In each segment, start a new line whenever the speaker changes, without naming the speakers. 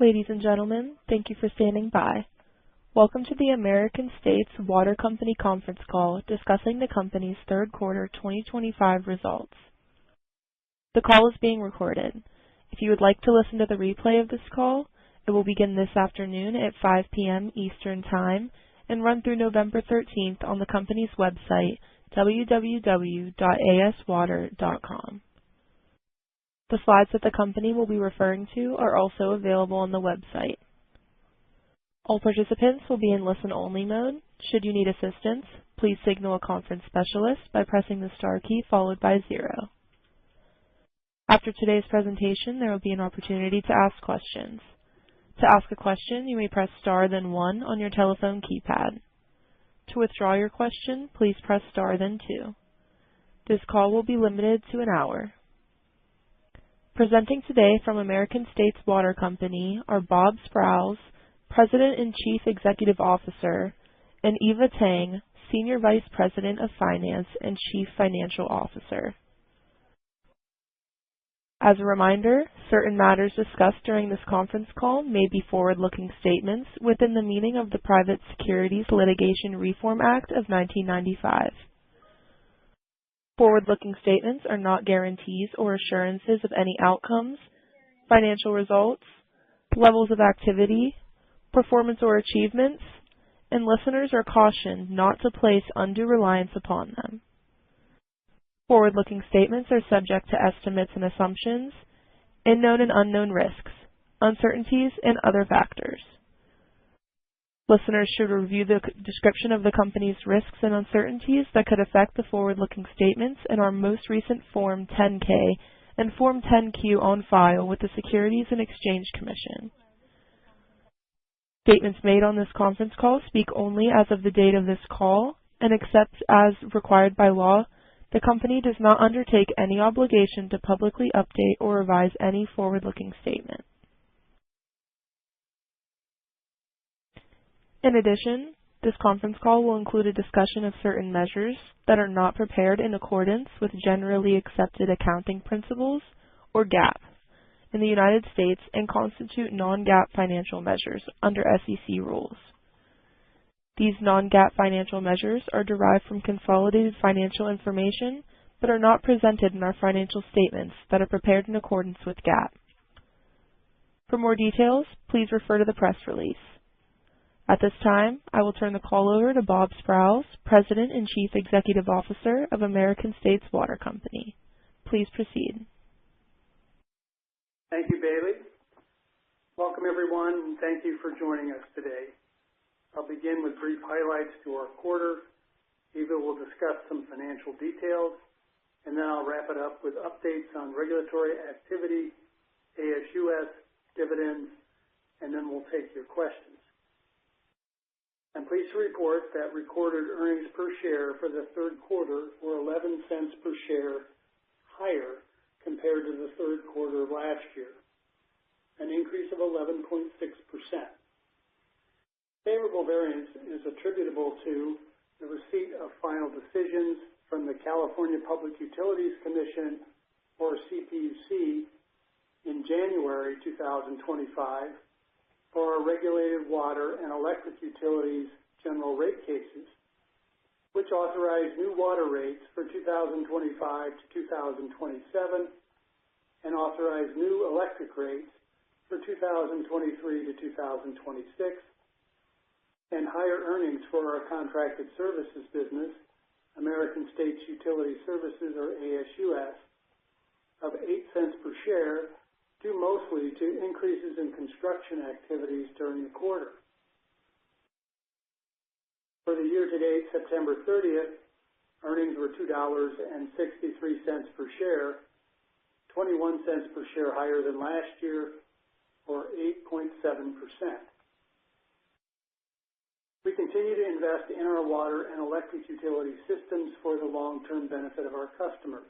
Ladies and gentlemen, thank you for standing by. Welcome to the American States Water Company conference call discussing the company's third quarter 2025 results. The call is being recorded. If you would like to listen to the replay of this call, it will begin this afternoon at 5 p.m. Eastern Time and run through November 13th on the company's website, www.aswater.com. The slides that the company will be referring to are also available on the website. All participants will be in listen-only mode. Should you need assistance, please signal a conference specialist by pressing the star key followed by 0. After today's presentation, there will be an opportunity to ask questions. To ask a question, you may press star then 1 on your telephone keypad. To withdraw your question, please press star then 2. This call will be limited to an hour. Presenting today from American States Water Company are Bob Sprowls, President and Chief Executive Officer, and Eva Tang, Senior Vice President of Finance and Chief Financial Officer. As a reminder, certain matters discussed during this conference call may be forward-looking statements within the meaning of the Private Securities Litigation Reform Act of 1995. Forward-looking statements are not guarantees or assurances of any outcomes, financial results, levels of activity, performance or achievements, and listeners are cautioned not to place undue reliance upon them. Forward-looking statements are subject to estimates and assumptions, and known and unknown risks, uncertainties, and other factors. Listeners should review the description of the company's risks and uncertainties that could affect the forward-looking statements in our most recent Form 10-K and Form 10-Q on file with the Securities and Exchange Commission. Statements made on this conference call speak only as of the date of this call, and except as required by law, the company does not undertake any obligation to publicly update or revise any forward-looking statement. In addition, this conference call will include a discussion of certain measures that are not prepared in accordance with generally accepted accounting principles, or GAAP, in the United States and constitute non-GAAP financial measures under SEC rules. These non-GAAP financial measures are derived from consolidated financial information but are not presented in our financial statements that are prepared in accordance with GAAP. For more details, please refer to the press release. At this time, I will turn the call over to Bob Sprowls, President and Chief Executive Officer of American States Water Company. Please proceed.
Thank you, Bailey. Welcome, everyone, and thank you for joining us today. I'll begin with brief highlights to our quarter. Eva will discuss some financial details, and then I'll wrap it up with updates on regulatory activity, ASUS, dividends, and then we'll take your questions. I'm pleased to report that recorded earnings per share for the third quarter were 11 cents per share higher compared to the third quarter of last year, an increase of 11.6%. Favorable variance is attributable to the receipt of final decisions from the California Public Utilities Commission, or CPUC, in January 2025, for our regulated water and electric utilities general rate cases, which authorize new water rates for 2025 to 2027 and authorize new electric rates for 2023 to 2026, and higher earnings for our contracted services business, American States Utility Services, or ASUS, of 8 cents per share, due mostly to increases in construction activities during the quarter. For the year-to-date September 30th, earnings were $2.63 per share, 21 cents per share higher than last year, or 8.7%. We continue to invest in our water and electric utility systems for the long-term benefit of our customers.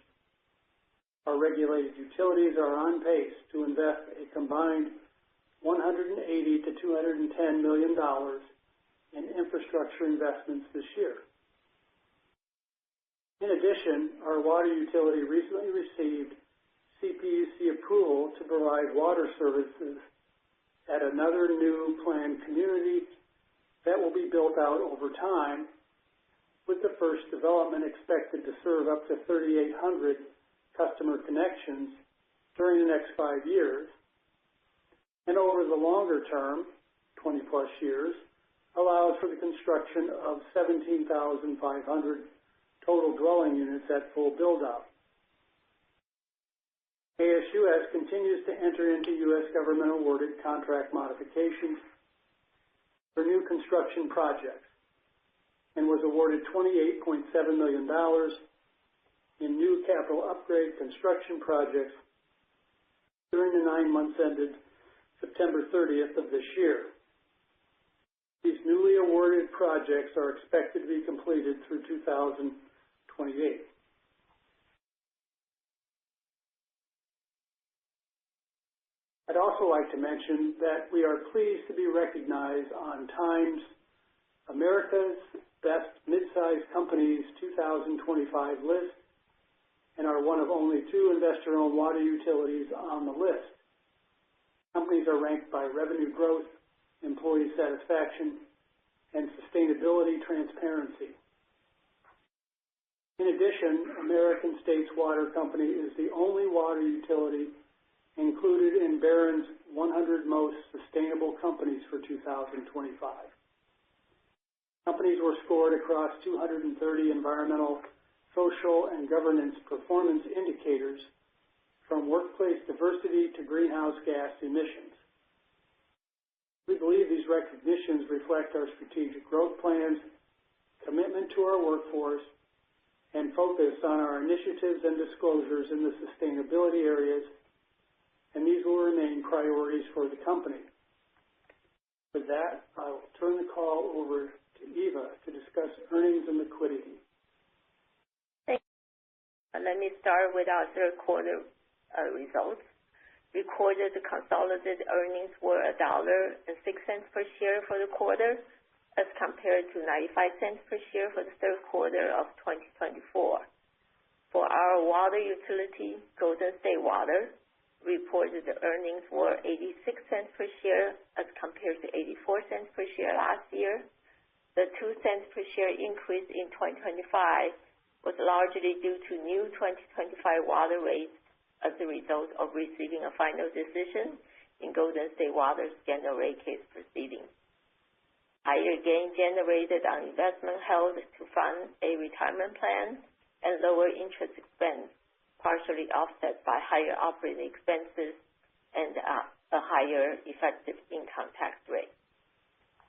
Our regulated utilities are on pace to invest a combined $180 to $210 million in infrastructure investments this year. In addition, our water utility recently received CPUC approval to provide water services at another new planned community that will be built out over time, with the first development expected to serve up to 3,800 customer connections during the next 5 years, and over the longer term, 20-plus years, allows for the construction of 17,500 total dwelling units at full build-out. ASUS continues to enter into U.S. government-awarded contract modifications for new construction projects and was awarded $28.7 million in new capital upgrade construction projects during the 9 months ended September 30th of this year. These newly awarded projects are expected to be completed through 2028. I'd also like to mention that we are pleased to be recognized on Time's America's Best Mid-Sized Companies 2025 list and are one of only 2 investor-owned water utilities on the list. Companies are ranked by revenue growth, employee satisfaction, and sustainability transparency. In addition, American States Water Company is the only water utility included in Barron's 100 Most Sustainable Companies for 2025. Companies were scored across 230 environmental, social, and governance performance indicators, from workplace diversity to greenhouse gas emissions. We believe these recognitions reflect our strategic growth plans, commitment to our workforce, and focus on our initiatives and disclosures in the sustainability areas, and these will remain priorities for the company. With that, I will turn the call over to Eva to discuss earnings and liquidity.
Thank you. Let me start with our third quarter results. Recorded consolidated earnings were $1.06 per share for the quarter, as compared to 95 cents per share for the third quarter of 2024. For our water utility, Golden State Water, reported earnings were 86 cents per share as compared to 84 cents per share last year. The 2 cents per share increase in 2025 was largely due to new 2025 water rates as a result of receiving a final decision in Golden State Water's general rate case proceeding. Higher gain generated on investment held to fund a retirement plan and lower interest expense, partially offset by higher operating expenses and a higher effective income tax rate.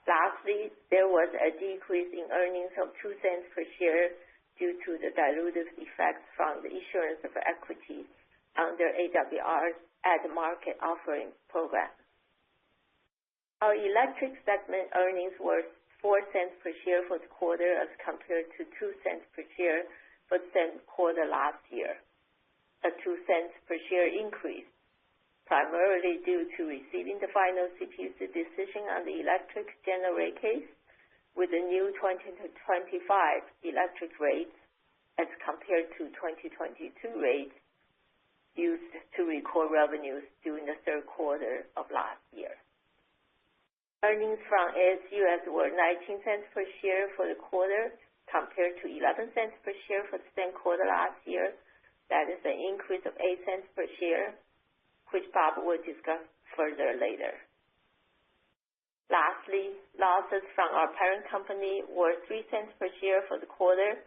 Lastly, there was a decrease in earnings of 2 cents per share due to the dilutive effects from the issuance of equity under AWR's at-the-market offering program. Our electric segment earnings were 4 cents per share for the quarter as compared to 2 cents per share for the same quarter last year. A 2 cents per share increase, primarily due to receiving the final CPUC decision on the electric general rate case with the new 2025 electric rates as compared to 2022 rates used to record revenues during the third quarter of last year. Earnings from ASUS were 19 cents per share for the quarter compared to 11 cents per share for the same quarter last year. That is an increase of 8 cents per share, which Bob will discuss further later. Lastly, losses from our parent company were 3 cents per share for the quarter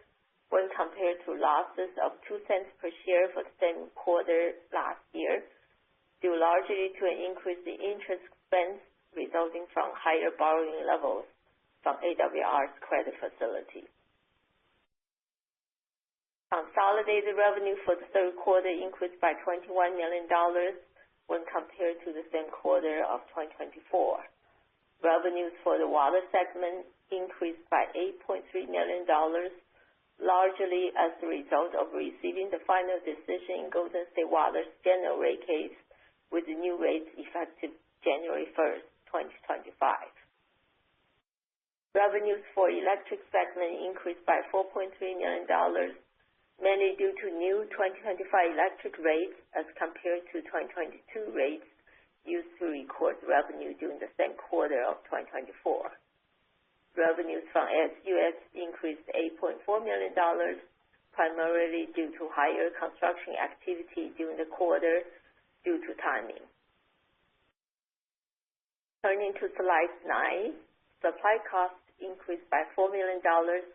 when compared to losses of 2 cents per share for the same quarter last year, due largely to an increase in interest expense resulting from higher borrowing levels from AWR's credit facility. Consolidated revenue for the third quarter increased by $21 million when compared to the same quarter of 2024. Revenues for the water segment increased by $8.3 million, largely as a result of receiving the final decision in Golden State Water's general rate case with the new rates effective January 1st, 2025. Revenues for electric segment increased by $4.3 million, mainly due to new 2025 electric rates as compared to 2022 rates used to record revenue during the same quarter of 2024. Revenues from ASUS increased $8.4 million, primarily due to higher construction activity during the quarter due to timing. Turning to slide 9, supply costs increased by $4 million,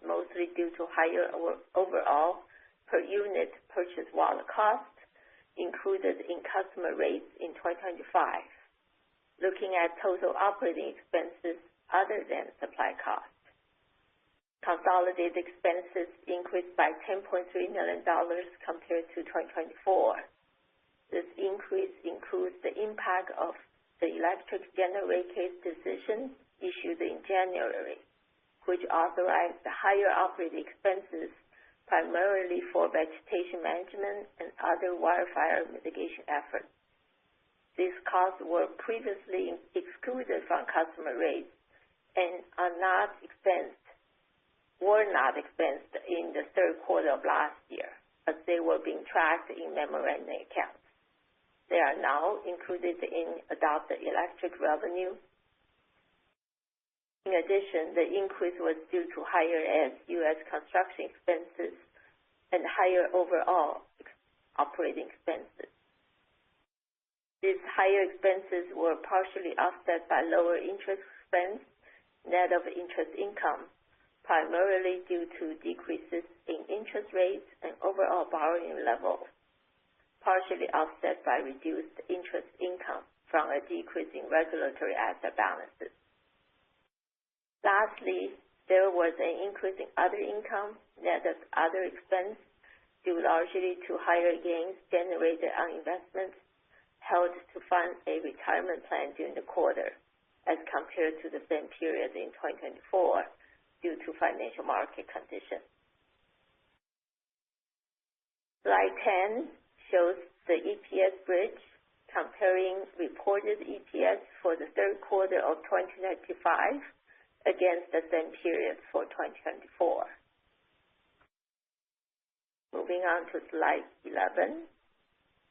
mostly due to higher overall per unit purchase water cost included in customer rates in 2025. Looking at total operating expenses other than supply costs, consolidated expenses increased by $10.3 million compared to 2024. This increase includes the impact of the electric general rate case decision issued in January, which authorized the higher operating expenses primarily for vegetation management and other wildfire mitigation efforts. These costs were previously excluded from customer rates and were not expensed in the third quarter of last year, as they were being tracked in memorandum accounts. They are now included in adopted electric revenue. In addition, the increase was due to higher ASUS construction expenses and higher overall operating expenses. These higher expenses were partially offset by lower interest expense, net of interest income, primarily due to decreases in interest rates and overall borrowing levels, partially offset by reduced interest income from a decrease in regulatory asset balances. Lastly, there was an increase in other income, net of other expense, due largely to higher gains generated on investments held to fund a retirement plan during the quarter as compared to the same period in 2024 due to financial market conditions. Slide 10 shows the EPS bridge comparing reported EPS for the third quarter of 2025 against the same period for 2024. Moving on to slide 11.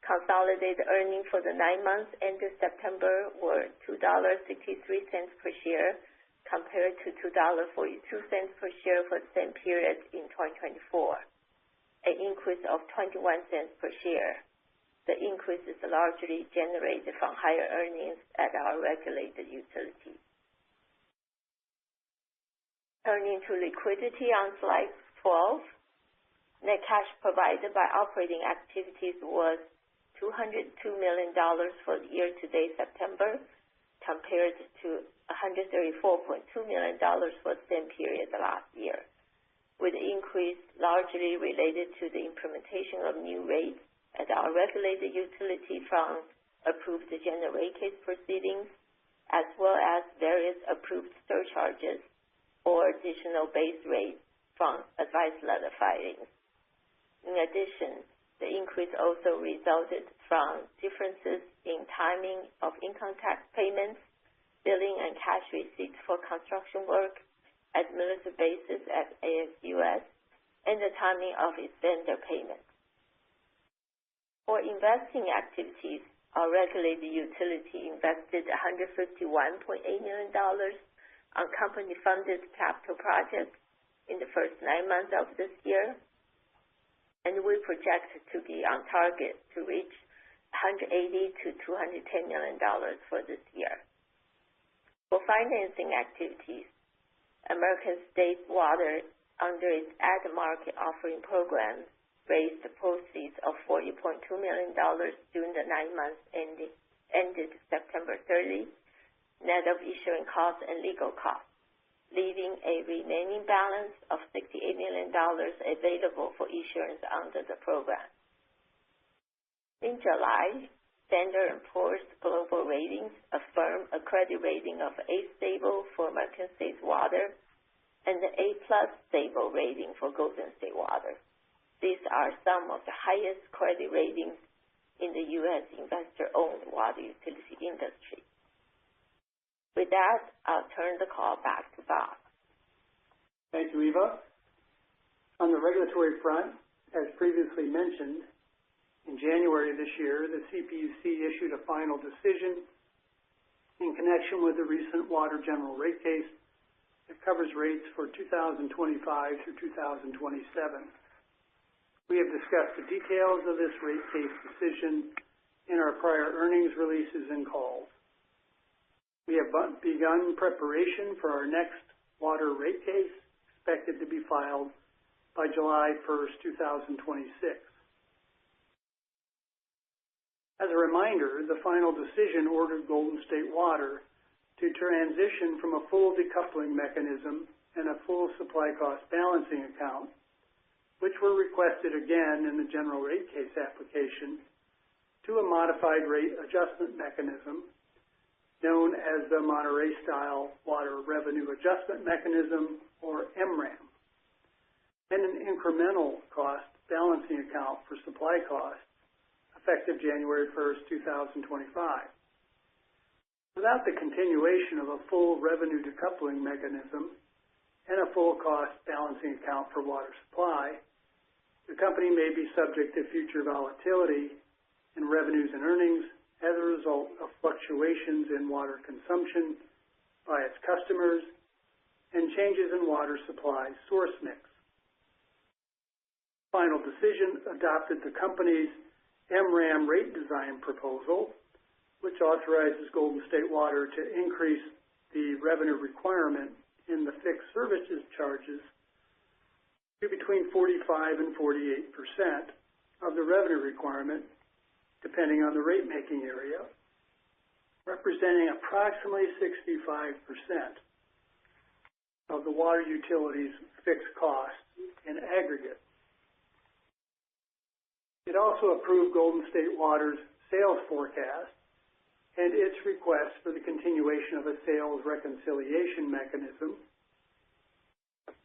Consolidated earnings for the 9 months ended September were $2.63 per share compared to $2.42 per share for the same period in 2024, an increase of 21 cents per share. The increase is largely generated from higher earnings at our regulated utilities. Turning to liquidity on slide 12, net cash provided by operating activities was $202 million for the year-to-date September, compared to $134.2 million for the same period last year, with the increase largely related to the implementation of new rates at our regulated utility from approved general rate case proceedings, as well as various approved surcharges or additional base rates from advice letter filings. In addition, the increase also resulted from differences in timing of income tax payments, billing and cash receipts for construction work, administrative basis at ASUS, and the timing of its vendor payments. For investing activities, our regulated utility invested $151.8 million on company-funded capital projects in the first 9 months of this year, and we project to be on target to reach $180 to $210 million for this year. For financing activities, American States Water, under its at-the-market offering program, raised proceeds of $40.2 million during the 9 months ended September 30, net of issuing costs and legal costs, leaving a remaining balance of $68 million available for issuance under the program. In July, Standard & Poor's Global Ratings affirmed a credit rating of A stable for American States Water and the A+ stable rating for Golden State Water. These are some of the highest credit ratings in the U.S. investor-owned water utility industry. With that, I'll turn the call back to Bob.
Thank you, Eva. On the regulatory front, as previously mentioned, in January of this year, the CPUC issued a final decision in connection with the recent water general rate case that covers rates for 2025 through 2027. We have discussed the details of this rate case decision in our prior earnings releases and calls. We have begun preparation for our next water rate case, expected to be filed by July 1st, 2026. As a reminder, the final decision ordered Golden State Water to transition from a full decoupling mechanism and a full supply cost balancing account, which were requested again in the general rate case application, to a modified rate adjustment mechanism known as the Monterey-style Water Revenue Adjustment Mechanism, or MRAM, and an incremental cost balancing account for supply costs effective January 1st, 2025. Without the continuation of a full revenue decoupling mechanism and a full cost balancing account for water supply, the company may be subject to future volatility in revenues and earnings as a result of fluctuations in water consumption by its customers and changes in water supply source mix. Final decision adopted the company's MRAM rate design proposal, which authorizes Golden State Water to increase the revenue requirement in the fixed services charges to between 45% and 48% of the revenue requirement, depending on the rate-making area, representing approximately 65% of the water utility's fixed costs in aggregate. It also approved Golden State Water's sales forecast and its request for the continuation of a sales reconciliation mechanism,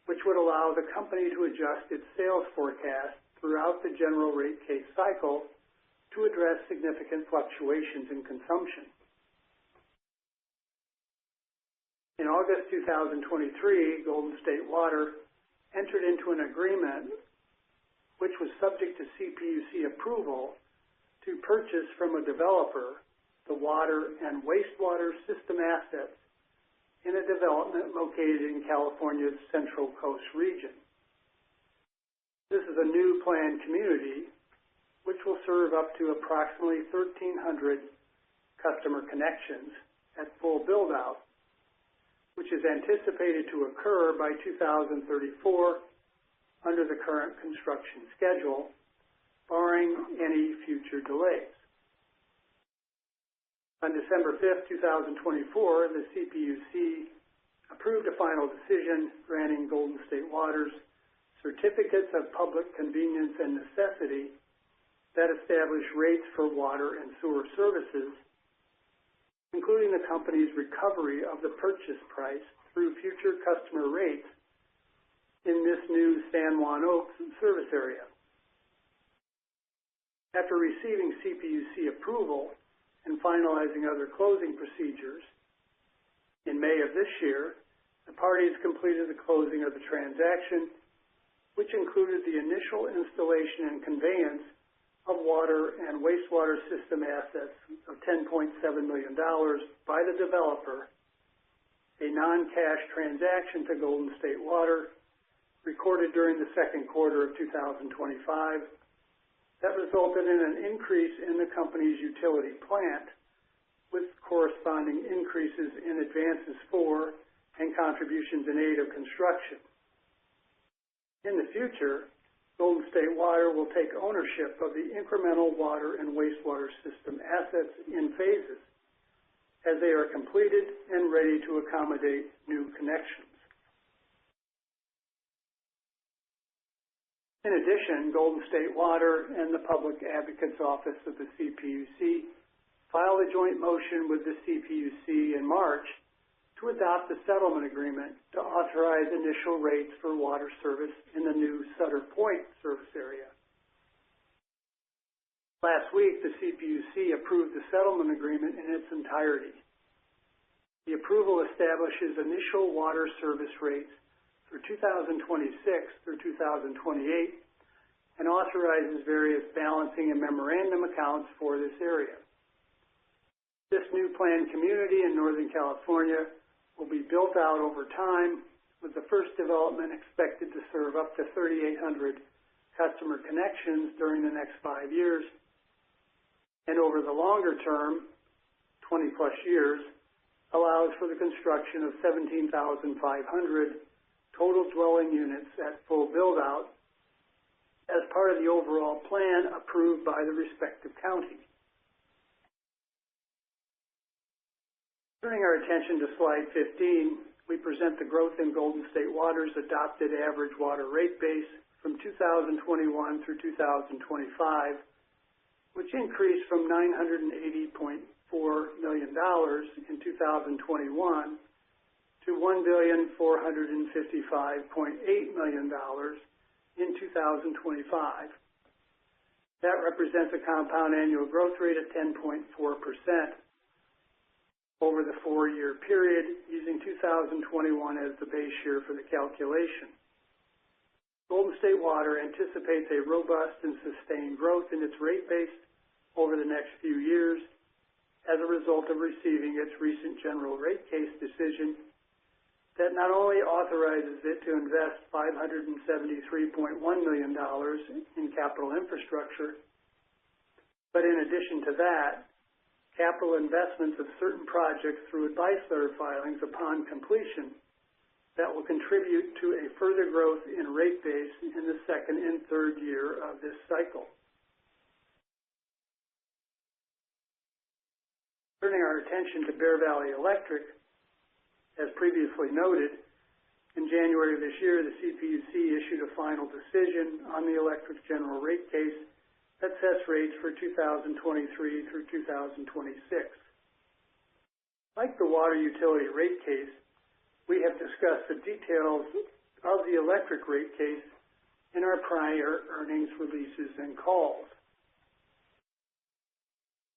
which would allow the company to adjust its sales forecast throughout the general rate case cycle to address significant fluctuations in consumption. In August 2023, Golden State Water entered into an agreement which was subject to CPUC approval to purchase from a developer the water and wastewater system assets in a development located in California's Central Coast region. This is a new planned community which will serve up to approximately 1,300 customer connections at full build-out, which is anticipated to occur by 2034 under the current construction schedule, barring any future delays. On December 5th, 2024, the CPUC approved a final decision granting Golden State Water's certificates of public convenience and necessity that establish rates for water and sewer services, including the company's recovery of the purchase price through future customer rates in this new San Juan Oaks service area. After receiving CPUC approval and finalizing other closing procedures, in May of this year, the parties completed the closing of the transaction, which included the initial installation and conveyance of water and wastewater system assets of $10.7 million by the developer, a non-cash transaction to Golden State Water recorded during the second quarter of 2025 that resulted in an increase in the company's utility plant with corresponding increases in advances for and contributions in aid of construction. In the future, Golden State Water will take ownership of the incremental water and wastewater system assets in phases as they are completed and ready to accommodate new connections. In addition, Golden State Water and the Public Advocate's Office of the CPUC filed a joint motion with the CPUC in March to adopt a settlement agreement to authorize initial rates for water service in the new Sutter Point service area. Last week, the CPUC approved the settlement agreement in its entirety. The approval establishes initial water service rates for 2026 through 2028 and authorizes various balancing and memorandum accounts for this area. This new planned community in Northern California will be built out over time, with the first development expected to serve up to 3,800 customer connections during the next 5 years, and over the longer term, 20-plus years, allows for the construction of 17,500 total dwelling units at full build-out as part of the overall plan approved by the respective county. Turning our attention to slide 15, we present the growth in Golden State Water's adopted average water rate base from 2021 through 2025, which increased from $980.4 million in 2021 to $1,455.8 million in 2025. That represents a compound annual growth rate of 10.4% over the 4-year period, using 2021 as the base year for the calculation. Golden State Water anticipates a robust and sustained growth in its rate base over the next few years as a result of receiving its recent general rate case decision that not only authorizes it to invest $573.1 million in capital infrastructure, but in addition to that, capital investments of certain projects through advice letter filings upon completion that will contribute to a further growth in rate base in the second and third year of this cycle. Turning our attention to Bear Valley Electric, as previously noted, in January of this year, the CPUC issued a final decision on the electric general rate case that sets rates for 2023 through 2026. Like the water utility rate case, we have discussed the details of the electric rate case in our prior earnings releases and calls.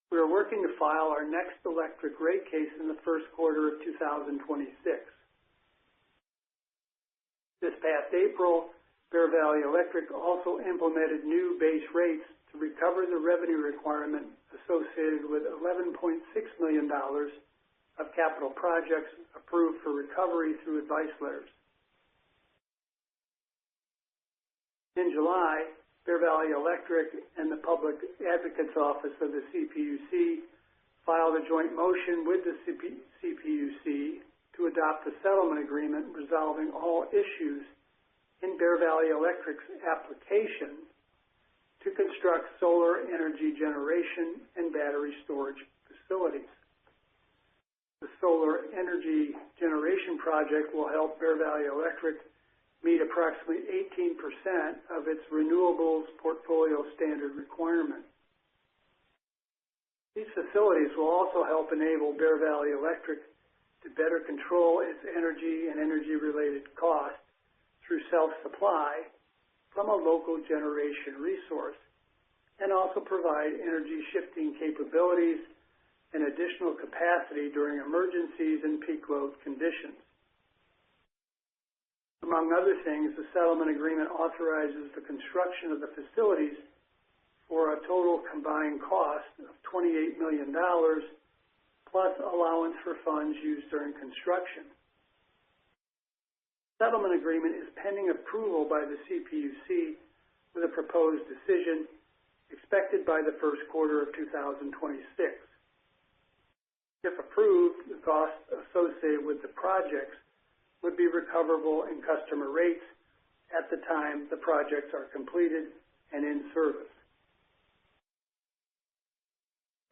We are working to file our next electric rate case in the first quarter of 2026. This past April, Bear Valley Electric also implemented new base rates to recover the revenue requirement associated with $11.6 million of capital projects approved for recovery through advice letters. In July, Bear Valley Electric and the Public Advocate's Office of the CPUC filed a joint motion with the CPUC to adopt a settlement agreement resolving all issues in Bear Valley Electric's application to construct solar energy generation and battery storage facilities. The solar energy generation project will help Bear Valley Electric meet approximately 18% of its renewables portfolio standard requirement. These facilities will also help enable Bear Valley Electric to better control its energy and energy-related costs through self-supply from a local generation resource, and also provide energy shifting capabilities and additional capacity during emergencies and peak load conditions. Among other things, the settlement agreement authorizes the construction of the facilities for a total combined cost of $28 million, plus allowance for funds used during construction. The settlement agreement is pending approval by the CPUC with a proposed decision expected by the first quarter of 2026. If approved, the costs associated with the projects would be recoverable in customer rates at the time the projects are completed and in service.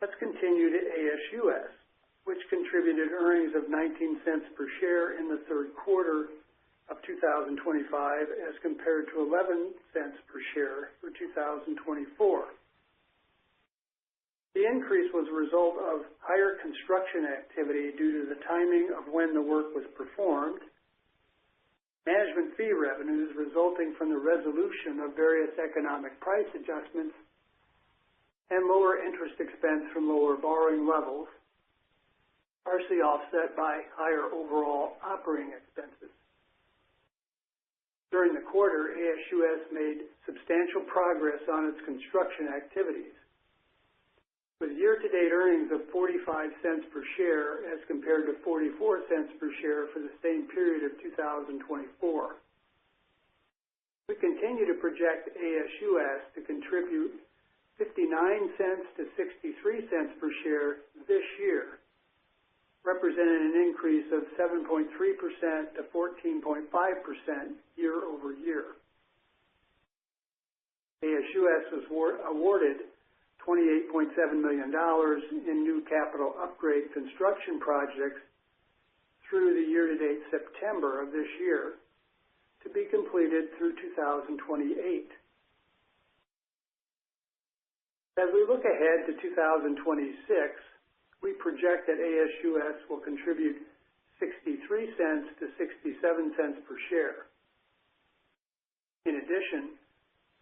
Let's continue to ASUS, which contributed earnings of 19 cents per share in the third quarter of 2025 as compared to 11 cents per share for 2024. The increase was a result of higher construction activity due to the timing of when the work was performed, management fee revenues resulting from the resolution of various economic price adjustments, and lower interest expense from lower borrowing levels, partially offset by higher overall operating expenses. During the quarter, ASUS made substantial progress on its construction activities. with year-to-date earnings of 45 cents per share as compared to 44 cents per share for the same period of 2024. We continue to project ASUS to contribute 59 cents to 63 cents per share this year, representing an increase of 7.3% to 14.5% year over year. ASUS was awarded $28.7 million in new capital upgrade construction projects through the year-to-date September of this year, to be completed through 2028. As we look ahead to 2026, we project that ASUS will contribute 63 cents to 67 cents per share. In addition,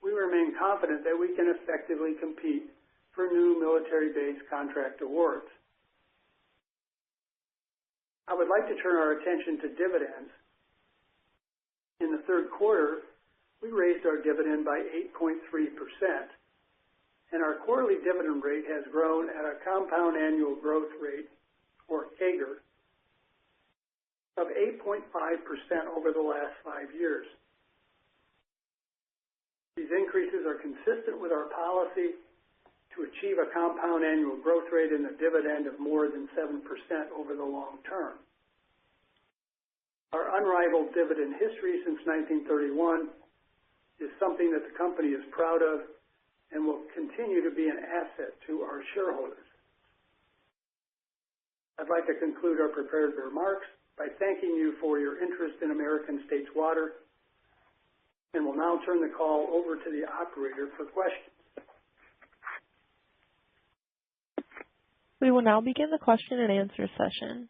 we remain confident that we can effectively compete for new military-based contract awards. I would like to turn our attention to dividends. In the third quarter, we raised our dividend by 8.3%, and our quarterly dividend rate has grown at a compound annual growth rate, or CAGR, of 8.5% over the last 5 years. These increases are consistent with our policy to achieve a compound annual growth rate in the dividend of more than 7% over the long term. Our unrivaled dividend history since 1931 is something that the company is proud of and will continue to be an asset to our shareholders. I'd like to conclude our prepared remarks by thanking you for your interest in American States Water, and will now turn the call over to the operator for questions.
We will now begin the question and answer session.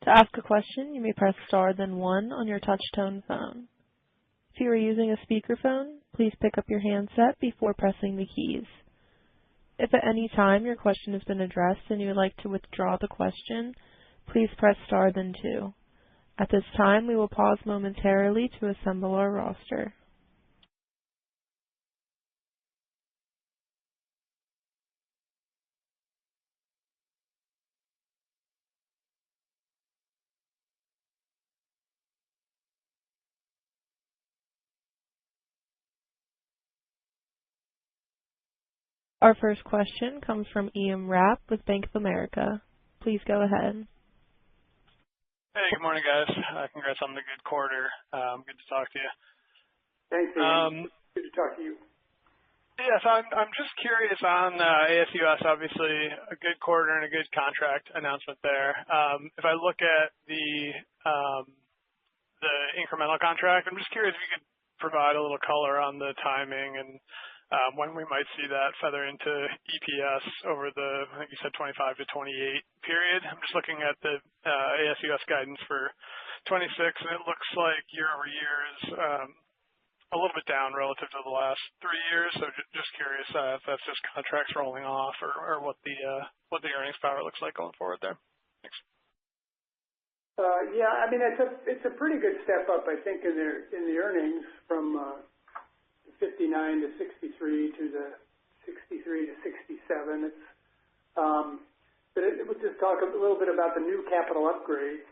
To ask a question, you may press star then 1 on your touch-tone phone. If you are using a speakerphone, please pick up your handset before pressing the keys. If at any time your question has been addressed and you would like to withdraw the question, please press star then 2. At this time, we will pause momentarily to assemble our roster. Our first question comes from Ian Rapp with Bank of America. Please go ahead.
Hey, good morning, guys. Congrats on the good quarter. Good to talk to you.
Thanks, Ian. Good to talk to you.
Yes, I'm just curious on ASUS. Obviously, a good quarter and a good contract announcement there. If I look at the incremental contract, I'm just curious if you could provide a little color on the timing and when we might see that feather into EPS over the, I think you said 25 to 28 period. I'm just looking at the ASUS guidance for 26, and it looks like year over year is a little bit down relative to the last 3 years. So just curious if that's just contracts rolling off or what the earnings power looks like going forward there. Thanks.
Yeah, I mean, it's a pretty good step up, I think, in the earnings from 59 to 63 to the 63 to 67. But we'll just talk a little bit about the new capital upgrades.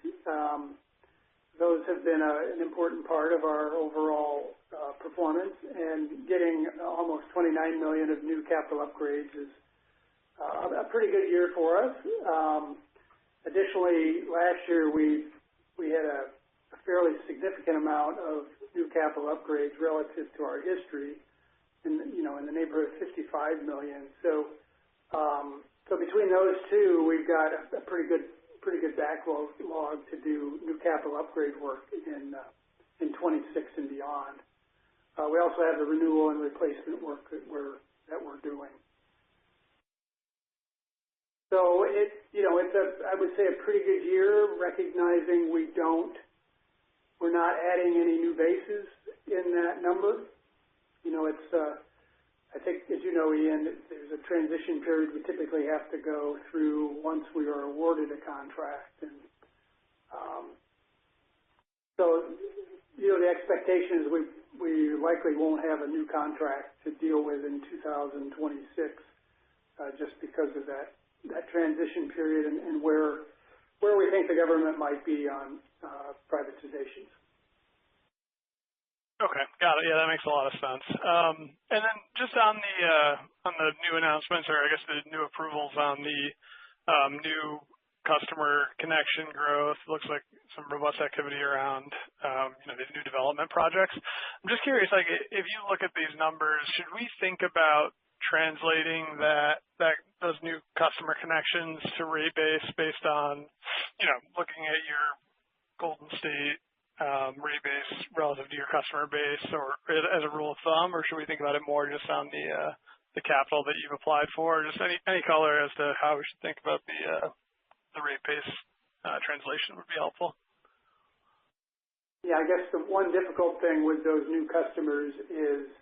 Those have been an important part of our overall performance, and getting almost $29 million of new capital upgrades is a pretty good year for us. Additionally, last year we had a fairly significant amount of new capital upgrades relative to our history, in the neighborhood of $55 million. So between those two, we've got a pretty good backlog to do new capital upgrade work in 26 and beyond. We also have the renewal and replacement work that we're doing. So it's I would say a pretty good year, recognizing we're not adding any new bases in that number. I think, as you know, Ian, there's a transition period we typically have to go through once we are awarded a contract. And so, the expectation is we likely won't have a new contract to deal with in 2026. just because of that transition period and where we think the government might be on privatizations.
Okay, got it. Yeah, that makes a lot of sense. And then just on the new announcements, or I guess the new approvals on the new customer connection growth, looks like some robust activity around these new development projects. I'm just curious, like if you look at these numbers, should we think about translating those new customer connections to rate base based on looking at your Golden State rate base relative to your customer base, or as a rule of thumb, or should we think about it more just on the capital that you've applied for? Just any color as to how we should think about the rate base translation would be helpful.
Yeah, I guess the one difficult thing with those new customers is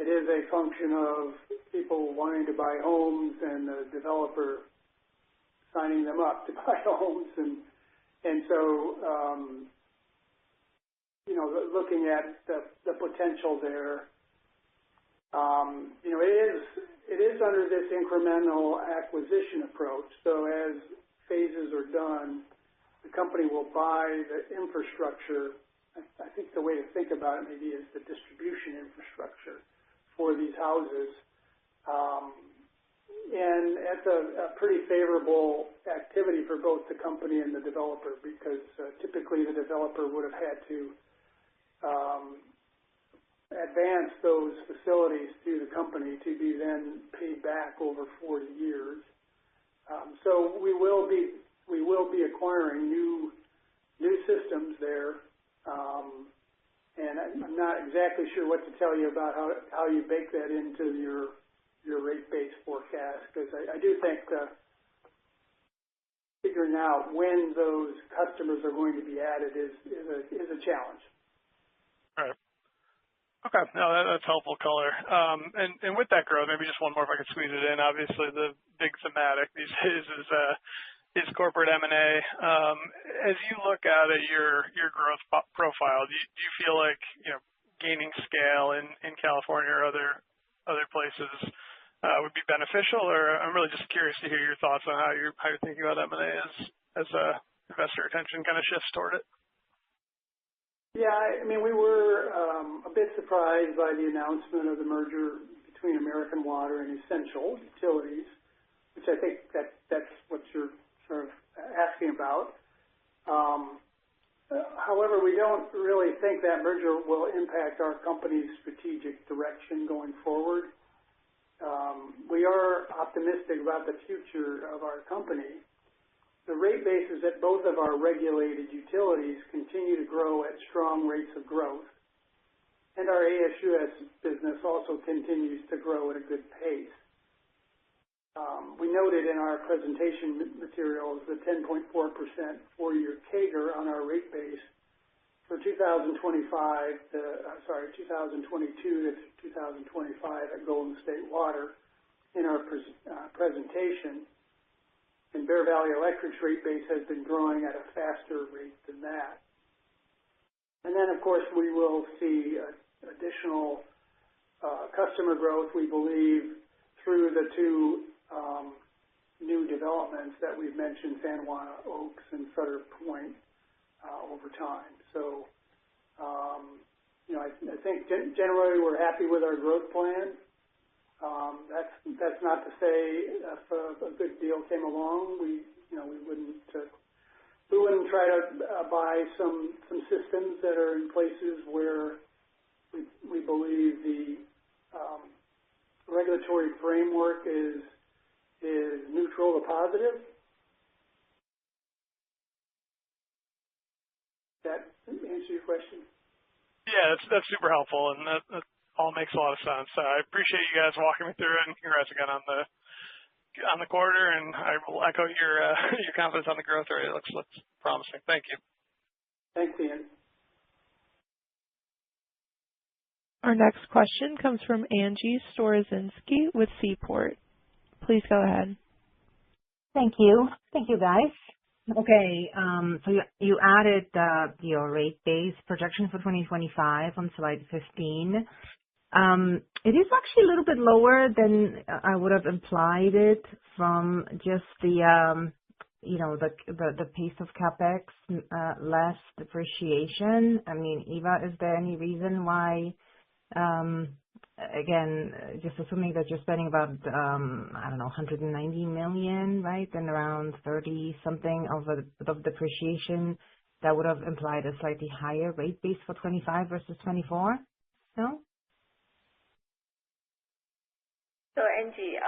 it is a function of people wanting to buy homes and the developer signing them up to buy homes, and so looking at the potential there, it is under this incremental acquisition approach. So as phases are done, the company will buy the infrastructure. I think the way to think about it maybe is the distribution infrastructure for these houses. And that's a pretty favorable activity for both the company and the developer, because typically the developer would have had to advance those facilities to the company to be then paid back over 40 years. So we will be acquiring new systems there, and I'm not exactly sure what to tell you about how you bake that into your rate base forecast, because I do think figuring out when those customers are going to be added is a challenge.
Right. Okay. No, that's helpful color. And with that growth, maybe just one more if I could squeeze it in. Obviously, the big thematic these days is corporate M&A. As you look at your growth profile, do you feel like gaining scale in California or other places would be beneficial? Or I'm really just curious to hear your thoughts on how you're thinking about M&A as investor attention kind of shifts toward it.
Yeah, I mean, we were a bit surprised by the announcement of the merger between American Water and Essential Utilities, which I think that's what you're sort of asking about. However, we don't really think that merger will impact our company's strategic direction going forward. We are optimistic about the future of our company. The rate bases at both of our regulated utilities continue to grow at strong rates of growth, and our ASUS business also continues to grow at a good pace. We noted in our presentation materials the 10.4% four-year CAGR on our rate base for 2022 to 2025 at Golden State Water in our presentation. And Bear Valley Electric's rate base has been growing at a faster rate than that. And then, of course, we will see additional customer growth, we believe, through the two new developments that we've mentioned, San Juan Oaks and Sutter Point, over time. So, I think generally we're happy with our growth plan. That's not to say if a good deal came along, we wouldn't try to buy some systems that are in places where we believe the regulatory framework is neutral to positive. That answer your question?
Yeah, that's super helpful, and that all makes a lot of sense. I appreciate you guys walking me through it, and congrats again on the quarter. And I will echo your confidence on the growth rate. It looks promising. Thank you.
Thanks, Ian.
Our next question comes from Angie Storozynski with Seaport. Please go ahead.
Thank you. Thank you, guys. Okay, so you added your rate base projection for 2025 on slide 15. It is actually a little bit lower than I would have implied it from just the, the pace of CapEx, less depreciation. I mean, Eva, is there any reason why, again, just assuming that you're spending about, I don't know, 190 million, right? And around 30 something of depreciation, that would have implied a slightly higher rate base for 25 versus 24? No?
So Angie,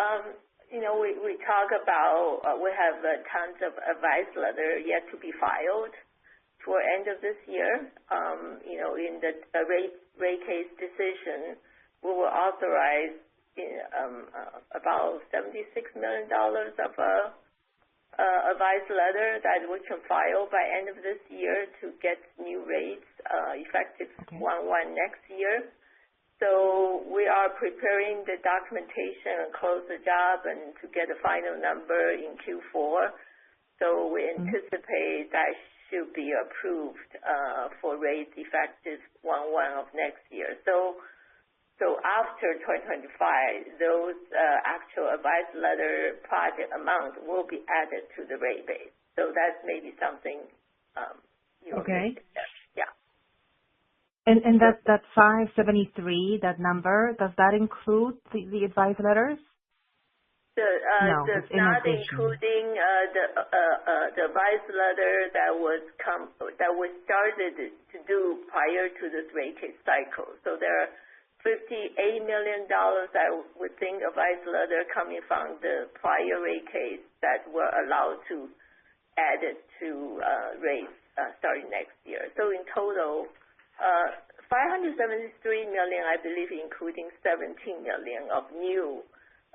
we talk about we have tons of advice letter yet to be filed for end of this year. In the rate case decision, we will authorize about $76 million of advice letter that we can file by end of this year to get new rates effective 1/1 next year. So we are preparing the documentation and close the job and to get a final number in Q4. So we anticipate that should be approved for rates effective 1/1 of next year. So after 2025, those actual advice letter project amount will be added to the rate base. So that's maybe something you will consider. Yeah.
And that 573, that number, does that include the advice letters? No,
Does not including the advice letter that was started to do prior to this rate case cycle. So there are $58 million, I would think, advice letter coming from the prior rate case that were allowed to add it to rates starting next year. So in total, $573 million, I believe, including $17 million of new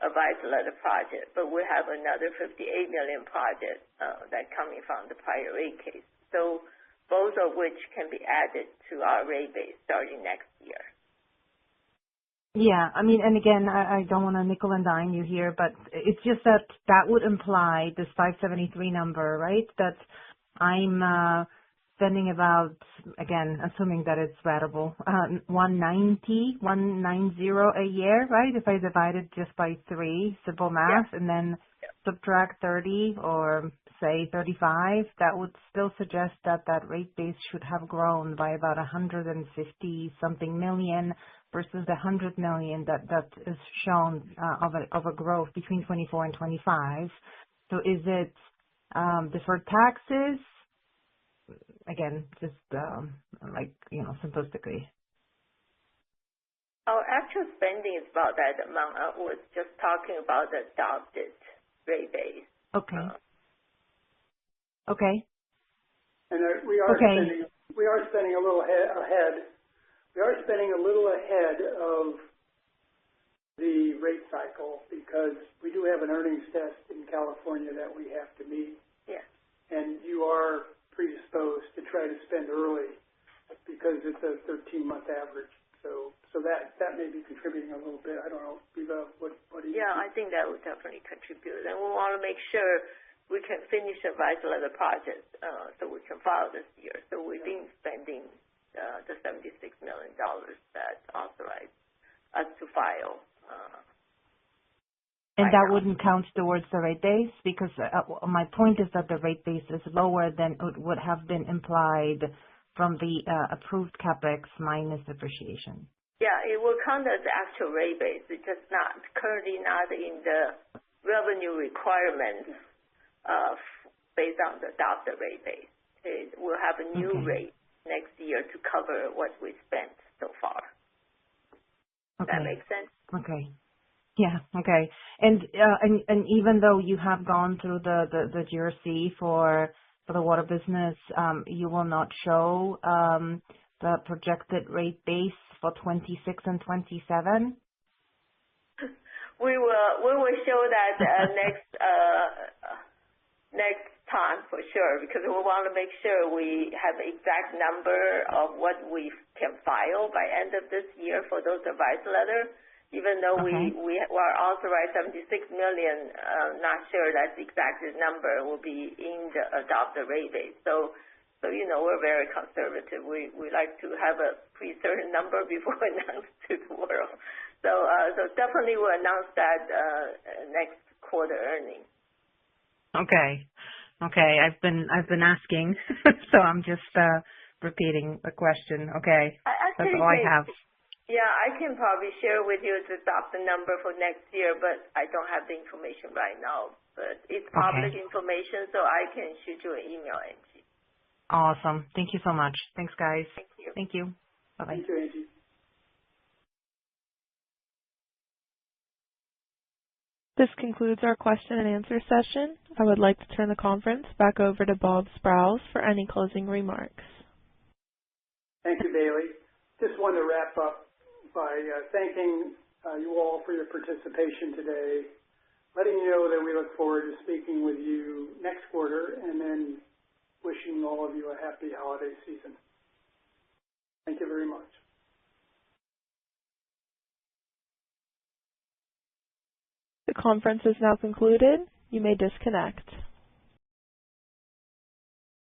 advice letter project, but we have another $58 million project that coming from the prior rate case. So both of which can be added to our rate base starting next year.
Yeah, I mean, and again, I don't want to nickel and dime you here, but it's just that would imply this 573 number, right? That I'm spending about, again, assuming that it's ratable, 190 a year, right? If I divide it just by 3, simple math, and then subtract 30 or say 35, that would still suggest that rate base should have grown by about 150 something million versus the 100 million that is shown of a growth between 24 and 25. So is it deferred taxes? Again, just simplistically.
Our actual spending is about that amount. I was just talking about the adopted rate base.
Okay. Okay.
And we are spending a little ahead. We are spending a little ahead of the rate cycle because we do have an earnings test in California that we have to meet.
Yes. And
you are predisposed to try to spend early because it's a 13-month average. So that may be contributing a little bit. I don't know, Eva, what do you think?
I think that would definitely contribute. And we want to make sure we can finish the advice letter project so we can file this year. So we've been spending the $76 million that authorized us to file.
And that wouldn't count towards the rate base? Because my point is that the rate base is lower than it would have been implied from the approved CapEx minus depreciation.
Yeah, it will count as the actual rate base. It's just currently not in the revenue requirements based on the adopted rate base. We'll have a new rate next year to cover what we spent so far. Does that make sense?
Okay. Yeah. Okay. And even though you have gone through the GRC for the water business, you will not show the projected rate base for 26 and 27.
We will show that next time for sure, because we want to make sure we have the exact number of what we can file by end of this year for those advice letters. Even though we were authorized $76 million, not sure that's the exact number will be in the adopted rate base. So So, we're very conservative. We like to have a pretty certain number before announced to the world. So definitely we'll announce that next quarter earnings.
Okay. I've been asking, so I'm just repeating the question. Okay. That's all I have.
Yeah, I can probably share with you the adopted number for next year, but I don't have the information right now. But it's public information, so I can shoot you an email, Angie.
Awesome. Thank you so much. Thanks, guys.
Thank you.
Thank you. Bye-bye.
Thank you, Angie.
This concludes our question and answer session. I would like to turn the conference back over to Bob Sprowls for any closing remarks.
Thank you, Bailey. Just want to wrap up by thanking you all for your participation today, letting you know that we look forward to speaking with you next quarter, and then wishing all of you a happy holiday season. Thank you very much.
The conference is now concluded. You may disconnect.